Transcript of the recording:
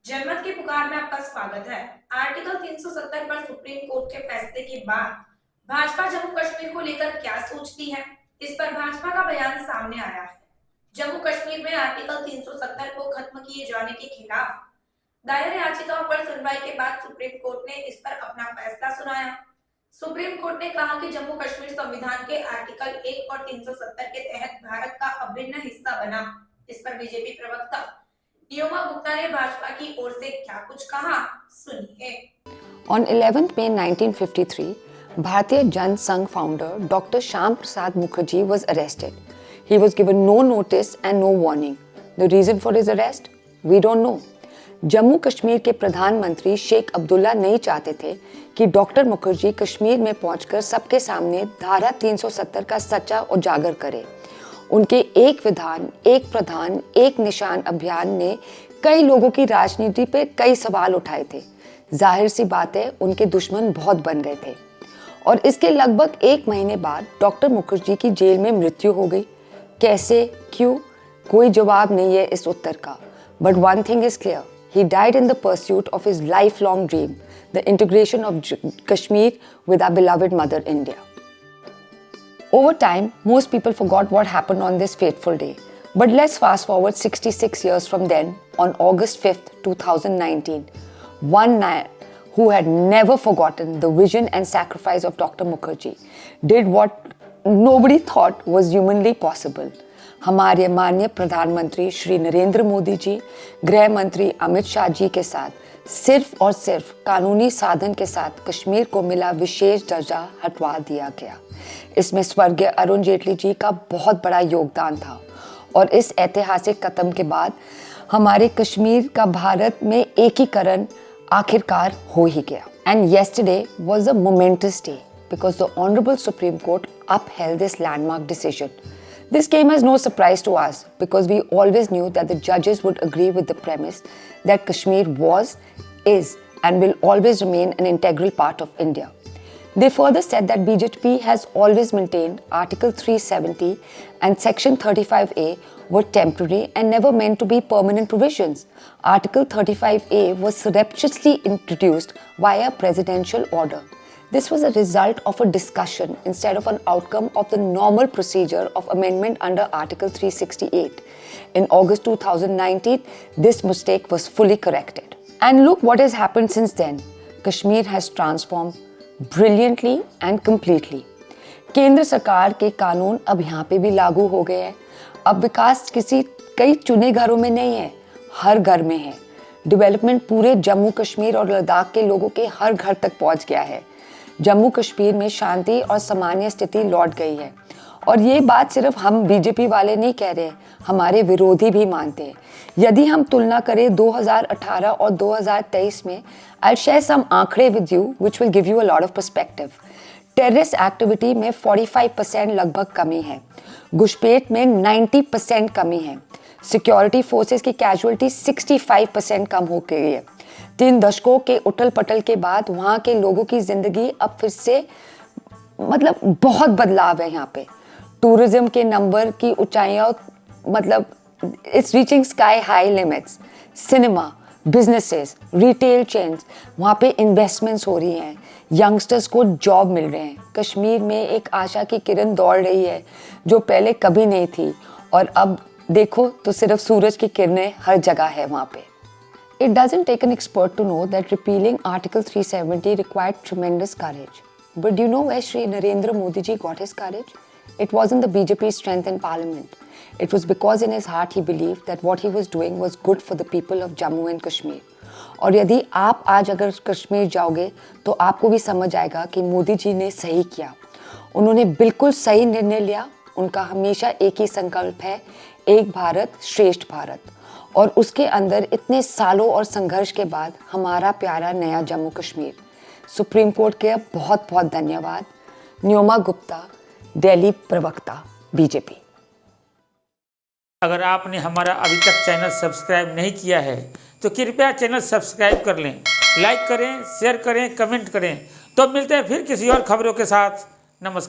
जनमत की पुकार में आपका स्वागत है। आर्टिकल 370 पर सुप्रीम कोर्ट के फैसले के बाद भाजपा जम्मू कश्मीर को लेकर क्या सोचती है, इस पर भाजपा का बयान सामने आया है। जम्मू कश्मीर में आर्टिकल 370 को खत्म किए जाने के खिलाफ दायर याचिकाओं पर सुनवाई के बाद सुप्रीम कोर्ट ने इस पर अपना फैसला सुनाया। सुप्रीम कोर्ट ने कहा कि जम्मू कश्मीर संविधान के आर्टिकल 1 और 370 के तहत भारत का अभिन्न हिस्सा बना। इस पर बीजेपी प्रवक्ता न्योमा गुप्ता ने भाजपा की ओर से क्या कुछ कहा, सुनिए। On 11th May 1953, Bharatiya Jan Sangh founder Dr. Shyam Prasad Mukherjee was arrested. He was given no notice and no warning. The reason for his arrest? We don't know. Jammu Kashmir के प्रधानमंत्री शेख अब्दुल्ला नहीं चाहते थे कि डॉक्टर मुखर्जी कश्मीर में पहुंचकर सबके सामने धारा 370 का सच्चा उजागर करे। उनके एक विधान, एक प्रधान, एक निशान अभियान ने कई लोगों की राजनीति पे कई सवाल उठाए थे। जाहिर सी बात है, उनके दुश्मन बहुत बन गए थे। और इसके लगभग 1 महीने बाद डॉक्टर मुखर्जी की जेल में मृत्यु हो गई। कैसे, क्यों, कोई जवाब नहीं है इस उत्तर का। But one thing is clear, he died in the pursuit of his lifelong dream, the integration of Kashmir with our beloved mother India. Over time, most people forgot what happened on this fateful day. But let's fast forward 66 years from then, on August 5th, 2019. One man who had never forgotten the vision and sacrifice of Dr. Mukherjee did what nobody thought was humanly possible. हमारे माननीय प्रधानमंत्री श्री नरेंद्र मोदी जी, गृह मंत्री अमित शाह जी के साथ सिर्फ और सिर्फ कानूनी साधन के साथ कश्मीर को मिला विशेष दर्जा हटवा दिया गया। इसमें स्वर्गीय अरुण जेटली जी का बहुत बड़ा योगदान था। और इस ऐतिहासिक कदम के बाद हमारे कश्मीर का भारत में एकीकरण आखिरकार हो ही गया। And yesterday was a momentous day because the Honorable Supreme Court upheld this landmark decision. This came as no surprise to us because we always knew that the judges would agree with the premise that Kashmir was, is and will always remain an integral part of India. They further said that BJP has always maintained Article 370 and Section 35A were temporary and never meant to be permanent provisions. Article 35A was surreptitiously introduced via presidential order. This was a result of a discussion instead of an outcome of the normal procedure of amendment under Article 368. In August 2019, this mistake was fully corrected. And look what has happened since then. Kashmir has transformed brilliantly and completely. केंद्र सरकार के कानून अब यहाँ पे भी लागू हो गए हैं। अब विकास कई चुने घरों में नहीं है, हर घर में है। डेवलपमेंट पूरे जम्मू कश्मीर और लद्दाख के लोगों के हर घर तक पहुँच गया है। जम्मू कश्मीर में शांति और सामान्य स्थिति लौट गई है। और ये बात सिर्फ हम बीजेपी वाले नहीं कह रहे, हमारे विरोधी भी मानते हैं। यदि हम तुलना करें 2018 और 2023 में, I'll share some आंकड़े with you which will give you a lot of perspective. Terrorist activity में 45% लगभग कमी है। घुसपैठ में 90% कमी है। सिक्योरिटी फोर्सेस की कैजुअलिटी 65% कम हो गई है। 3 दशकों के उठल पटल के बाद वहाँ के लोगों की जिंदगी अब फिर से बहुत बदलाव है। यहाँ पे टूरिज्म के नंबर की ऊंचाइयाँ it's reaching sky high limits. Cinema, businesses, retail chains, वहाँ पे इन्वेस्टमेंट्स हो रही हैं। यंगस्टर्स को जॉब मिल रहे हैं। कश्मीर में एक आशा की किरण दौड़ रही है जो पहले कभी नहीं थी। और अब देखो तो सिर्फ सूरज की किरणें हर जगह है वहाँ पे। It doesn't take an expert to know that repealing Article 370 required tremendous courage. But do you know where Shri Narendra Modi ji got his courage? It wasn't the BJP strength in parliament. It was because in his heart he believed that what he was doing was good for the people of Jammu and Kashmir. और यदि आप आज अगर कश्मीर जाओगे तो आपको भी समझ आएगा कि मोदी जी ने सही किया। उन्होंने बिल्कुल सही निर्णय लिया। उनका हमेशा एक ही संकल्प है, एक भारत श्रेष्ठ भारत। और उसके अंदर इतने सालों और संघर्ष के बाद हमारा प्यारा नया जम्मू कश्मीर। सुप्रीम कोर्ट के बहुत बहुत धन्यवाद। न्योमा गुप्ता, दिल्ली प्रवक्ता, बीजेपी। अगर आपने हमारा अभी तक चैनल सब्सक्राइब नहीं किया है तो कृपया चैनल सब्सक्राइब कर लें, लाइक करें, शेयर करें, कमेंट करें। तो मिलते हैं फिर किसी और खबरों के साथ। नमस्कार।